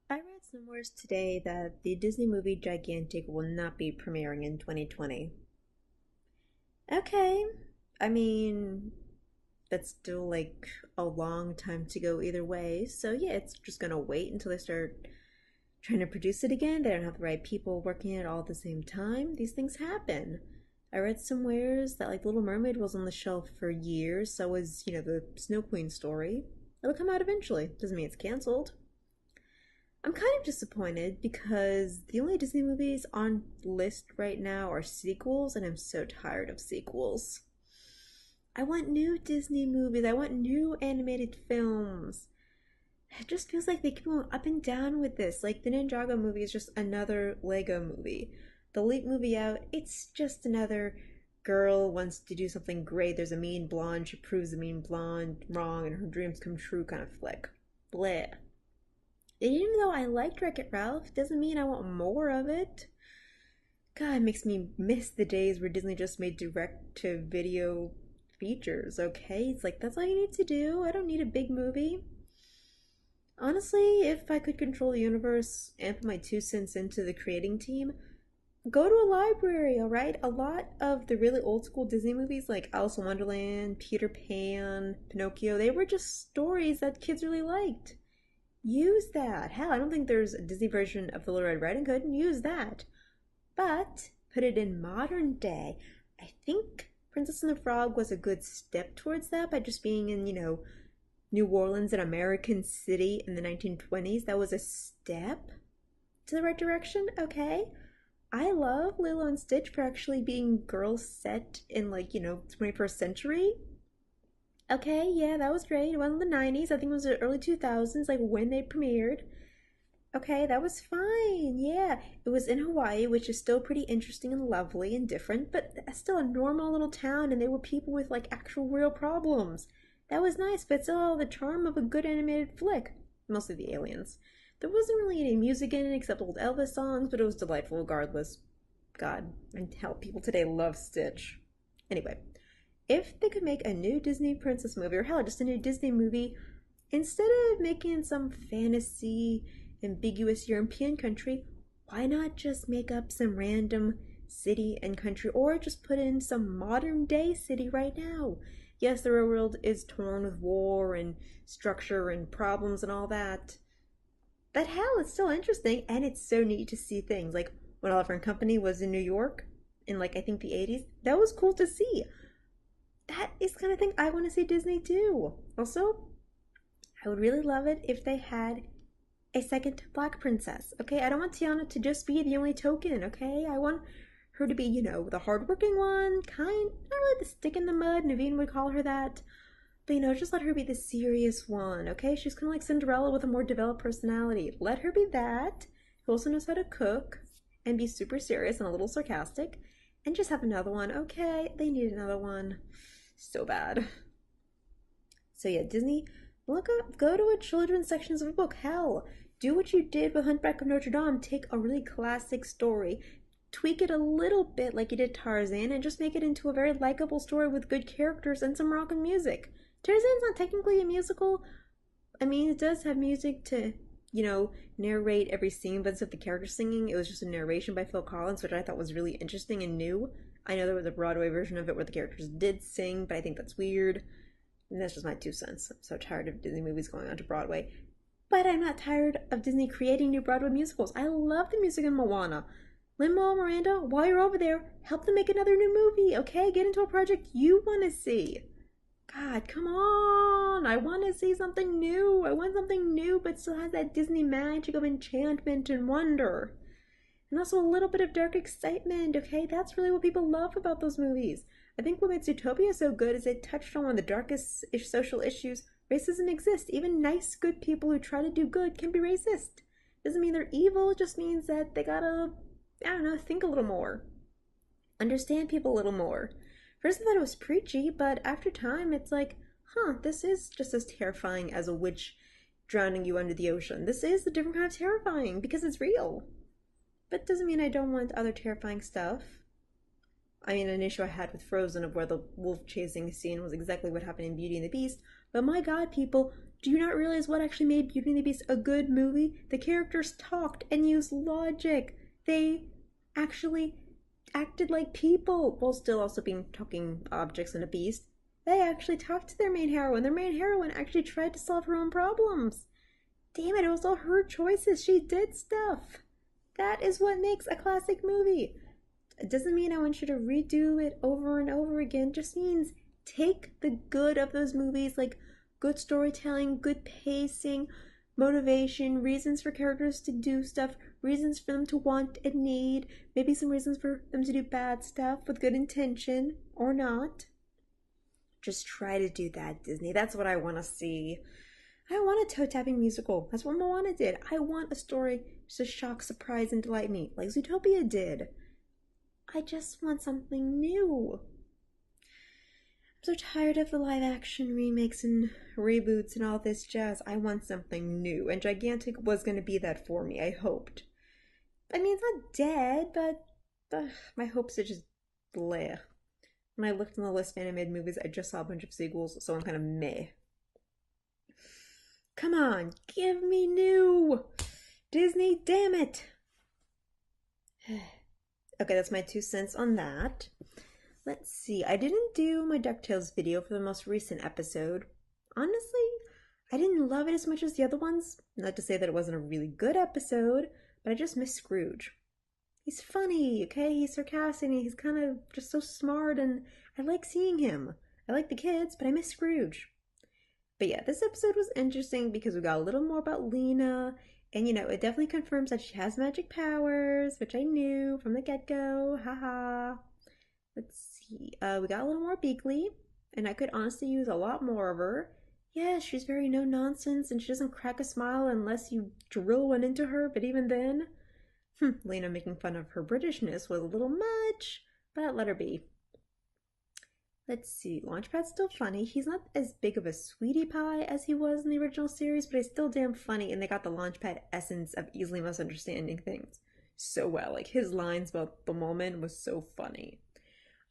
I read somewhere today that the Disney movie Gigantic will not be premiering in 2020. Okay, I mean, that's still like a long time to go either way. So yeah, it's just gonna wait until they start trying to produce it again. They don't have the right people working it all at the same time. These things happen. I read somewheres that like Little Mermaid was on the shelf for years. So was, the Snow Queen story. It'll come out eventually. Doesn't mean it's canceled. I'm kind of disappointed because the only Disney movies on list right now are sequels, and I'm so tired of sequels. I want new Disney movies. I want new animated films. It just feels like they keep going up and down with this. Like the Ninjago movie is just another Lego movie. The Leap movie out, it's just another girl wants to do something great. There's a mean blonde, she proves the mean blonde wrong, and her dreams come true kind of flick. Bleh. And even though I liked Wreck-It Ralph, doesn't mean I want more of it. God, it makes me miss the days where Disney just made direct-to-video features, okay? It's like, that's all you need to do. I don't need a big movie. Honestly, if I could control the universe and put my 2 cents into the creating team, go to a library, alright? A lot of the really old school Disney movies like Alice in Wonderland, Peter Pan, Pinocchio, they were just stories that kids really liked. Use that. Hell, I don't think there's a Disney version of the Little Red Riding Hood. Use that. But put it in modern day. I think Princess and the Frog was a good step towards that by just being in, New Orleans, an American city in the 1920s. That was a step to the right direction. Okay. I love Lilo and Stitch for actually being girls set in 21st century. Okay, yeah, that was great. It wasn't the 90s. I think it was the early 2000s, like when they premiered. Okay, that was fine. Yeah, it was in Hawaii, which is still pretty interesting and lovely and different, but still a normal little town, and they were people with like actual real problems. That was nice, but still all the charm of a good animated flick. Mostly the aliens. There wasn't really any music in it except old Elvis songs, but it was delightful regardless. God, and hell, people today love Stitch. Anyway, if they could make a new Disney princess movie, or hell, just a new Disney movie, instead of making some fantasy, ambiguous European country, why not just make up some random city and country, or just put in some modern day city right now? Yes, the real world is torn with war and structure and problems and all that. But hell, it's still interesting, and it's so neat to see things. Like when Oliver and Company was in New York in I think the 80s, that was cool to see. That is the kind of thing I want to see Disney do. Also, I would really love it if they had a second Black princess. Okay, I don't want Tiana to just be the only token. Okay, I want her to be, the hardworking one, not really the stick in the mud. Naveen would call her that, but just let her be the serious one. Okay, she's kind of like Cinderella with a more developed personality. Let her be that. Who also knows how to cook and be super serious and a little sarcastic, and just have another one. Okay, they need another one so bad. So yeah, Disney, go to a children's sections of a book. Hell, do what you did with Hunchback of Notre Dame. Take a really classic story, tweak it a little bit like you did Tarzan, and just make it into a very likable story with good characters and some rockin' music. Tarzan's not technically a musical. I mean, it does have music to, narrate every scene, but instead of the characters singing, it was just a narration by Phil Collins, which I thought was really interesting and new. I know there was a Broadway version of it where the characters did sing, but I think that's weird. And that's just my 2 cents. I'm so tired of Disney movies going on to Broadway. But I'm not tired of Disney creating new Broadway musicals. I love the music in Moana. Lin-Manuel Miranda, while you're over there, help them make another new movie, okay? Get into a project you want to see. God, come on! I want to see something new. I want something new, but still has that Disney magic of enchantment and wonder. And also a little bit of dark excitement, okay? That's really what people love about those movies. I think what makes Zootopia so good is it touched on one of the darkest social issues. Racism exists. Even nice, good people who try to do good can be racist. Doesn't mean they're evil, it just means that they gotta, think a little more. Understand people a little more. First I thought it was preachy, but after time it's like, this is just as terrifying as a witch drowning you under the ocean. This is a different kind of terrifying because it's real. But it doesn't mean I don't want other terrifying stuff. I mean, an issue I had with Frozen of where the wolf chasing scene was exactly what happened in Beauty and the Beast. But my god, people, Do you not realize what actually made Beauty and the Beast a good movie? The characters talked and used logic. They actually acted like people while still also being talking objects and a beast. They actually talked to their main heroine. Their main heroine actually tried to solve her own problems. Damn it, it was all her choices. She did stuff. That is what makes a classic movie. It doesn't mean I want you to redo it over and over again. It just means take the good of those movies, like good storytelling, good pacing, motivation, reasons for characters to do stuff, reasons for them to want and need, maybe some reasons for them to do bad stuff with good intention or not. Just try to do that, Disney. That's what I want to see. I want a toe-tapping musical. That's what Moana did. I want a story to shock, surprise, and delight me, like Zootopia did. I just want something new. I'm so tired of the live-action remakes and reboots and all this jazz. I want something new, and Gigantic was going to be that for me, I hoped. I mean, it's not dead, but my hopes are just bleh. When I looked on the list of animated movies, I just saw a bunch of sequels, so I'm kind of meh. Come on, give me new! Disney, damn it! Okay, that's my 2 cents on that. Let's see, I didn't do my DuckTales video for the most recent episode. Honestly, I didn't love it as much as the other ones. Not to say that it wasn't a really good episode, but I just miss Scrooge. He's funny, okay? He's sarcastic, and he's kind of just so smart, and I like seeing him. I like the kids, but I miss Scrooge. But yeah, this episode was interesting because we got a little more about Lena, and it definitely confirms that she has magic powers, which I knew from the get-go. Haha. Let's see. We got a little more Beakley, and I could honestly use a lot more of her. Yeah, she's very no-nonsense, and she doesn't crack a smile unless you drill one into her, but even then... Lena making fun of her Britishness was a little much, but let her be. Let's see, Launchpad's still funny. He's not as big of a sweetie pie as he was in the original series, but he's still damn funny, and they got the Launchpad essence of easily misunderstanding things so well. Like, his lines about the moment was so funny.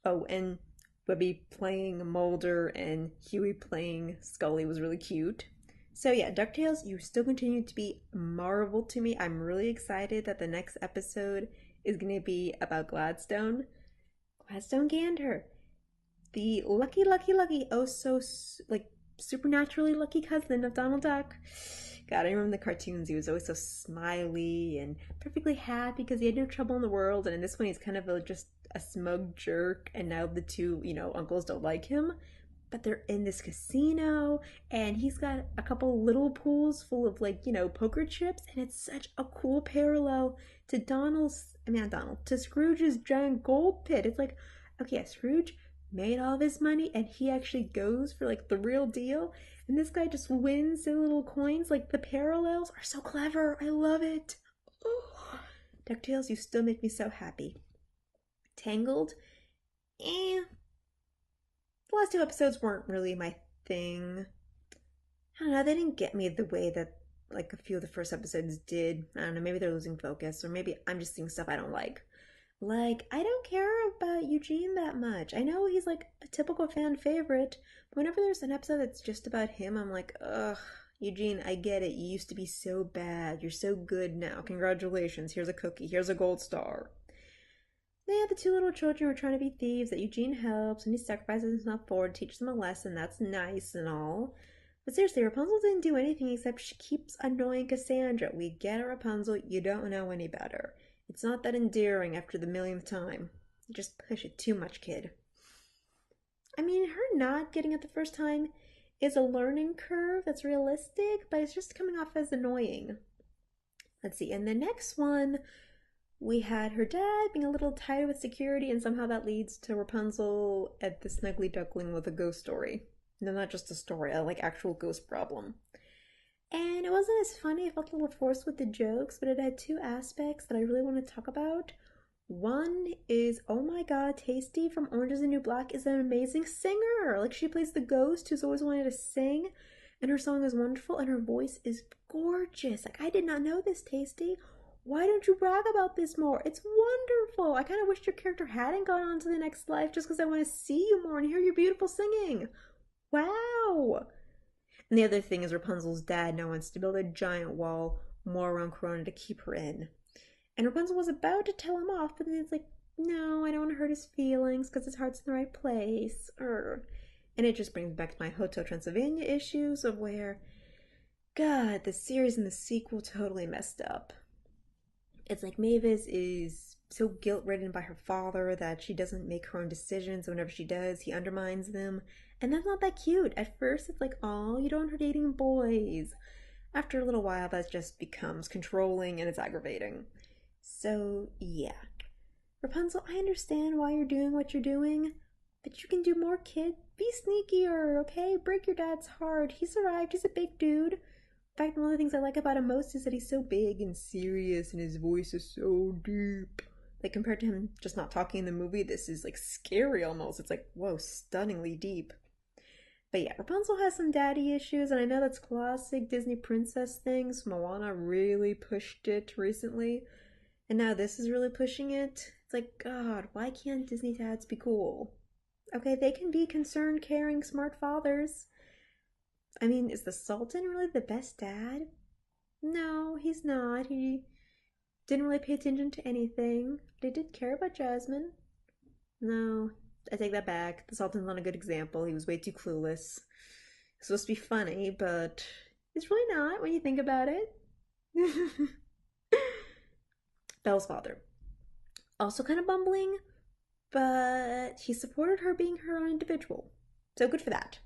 Oh, and Webby playing Mulder and Huey playing Scully was really cute. So yeah, DuckTales, you still continue to be a marvel to me. I'm really excited that the next episode is going to be about Gladstone. Gladstone Gander. The lucky, oh so, supernaturally lucky cousin of Donald Duck. God, I remember the cartoons. He was always so smiley and perfectly happy because he had no trouble in the world. And in this one, he's kind of just a smug jerk. And now the two, uncles don't like him. But they're in this casino, and he's got a couple little pools full of, poker chips, and it's such a cool parallel to to Scrooge's giant gold pit. It's like, okay, yeah, Scrooge made all of his money, and he actually goes for, the real deal, and this guy just wins the little coins. The parallels are so clever. I love it. Oh. DuckTales, you still make me so happy. Tangled? The last 2 episodes weren't really my thing. I don't know, they didn't get me the way that, a few of the first episodes did. I don't know, maybe they're losing focus, or maybe I'm just seeing stuff I don't like. I don't care about Eugene that much. I know he's, a typical fan favorite, but whenever there's an episode that's just about him, I'm like, ugh, Eugene, I get it. You used to be so bad. You're so good now. Congratulations. Here's a cookie. Here's a gold star. Yeah, the 2 little children were trying to be thieves that Eugene helps, and he sacrifices himself for to teach them a lesson. That's nice and all. But seriously, Rapunzel didn't do anything except she keeps annoying Cassandra. We get it, Rapunzel. You don't know any better. It's not that endearing after the millionth time. You just push it too much, kid. I mean, her not getting it the first time is a learning curve that's realistic, but it's just coming off as annoying. Let's see, in the next one... we had her dad being a little tired with security, and somehow that leads to Rapunzel at the Snuggly Duckling with a ghost story. No, not just a story, a actual ghost problem. And it wasn't as funny. I felt a little forced with the jokes, but it had 2 aspects that I really want to talk about. One is, oh my god, Tasty from Orange is the New Black is an amazing singer. She plays the ghost who's always wanted to sing, and her song is wonderful, and her voice is gorgeous. I did not know this, Tasty. Why don't you brag about this more? It's wonderful. I kind of wish your character hadn't gone on to the next life just because I want to see you more and hear your beautiful singing. Wow. And the other thing is Rapunzel's dad now wants to build a giant wall more around Corona to keep her in. And Rapunzel was about to tell him off, but then it's like, no, I don't want to hurt his feelings because his heart's in the right place. And it just brings me back to my Hotel Transylvania issues of where, God, the series and the sequel totally messed up. It's like Mavis is so guilt-ridden by her father that she doesn't make her own decisions. Whenever she does, he undermines them. And that's not that cute. At first, it's like, oh, you don't want her dating boys. After a little while, that just becomes controlling and it's aggravating. So, yeah. Rapunzel, I understand why you're doing what you're doing, but you can do more, kid. Be sneakier, okay? Break your dad's heart. He survived. He's a big dude. In fact, one of the things I like about him most is that he's so big and serious and his voice is so deep. Like, compared to him just not talking in the movie, this is like scary almost. It's like, whoa, stunningly deep. But yeah, Rapunzel has some daddy issues, and I know that's classic Disney princess things. Moana really pushed it recently, and now this is really pushing it. It's like, God, why can't Disney dads be cool? Okay, they can be concerned, caring, smart fathers. I mean, is the Sultan really the best dad? No, he's not. He didn't really pay attention to anything, but he did care about Jasmine. No, I take that back. The Sultan's not a good example. He was way too clueless. It's supposed to be funny, but it's really not when you think about it. Belle's father. Also kind of bumbling, but he supported her being her own individual. So good for that.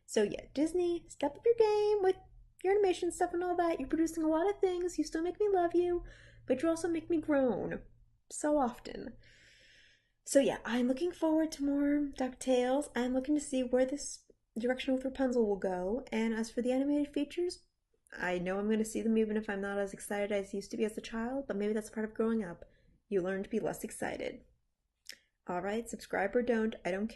So yeah, Disney, step up your game with your animation stuff and all that. You're producing a lot of things. You still make me love you, but you also make me groan so often. So yeah, I'm looking forward to more DuckTales. I'm looking to see where this direction with Rapunzel will go. And as for the animated features, I know I'm going to see them even if I'm not as excited as I used to be as a child, but maybe that's part of growing up. You learn to be less excited. Alright, subscribe or don't, I don't care.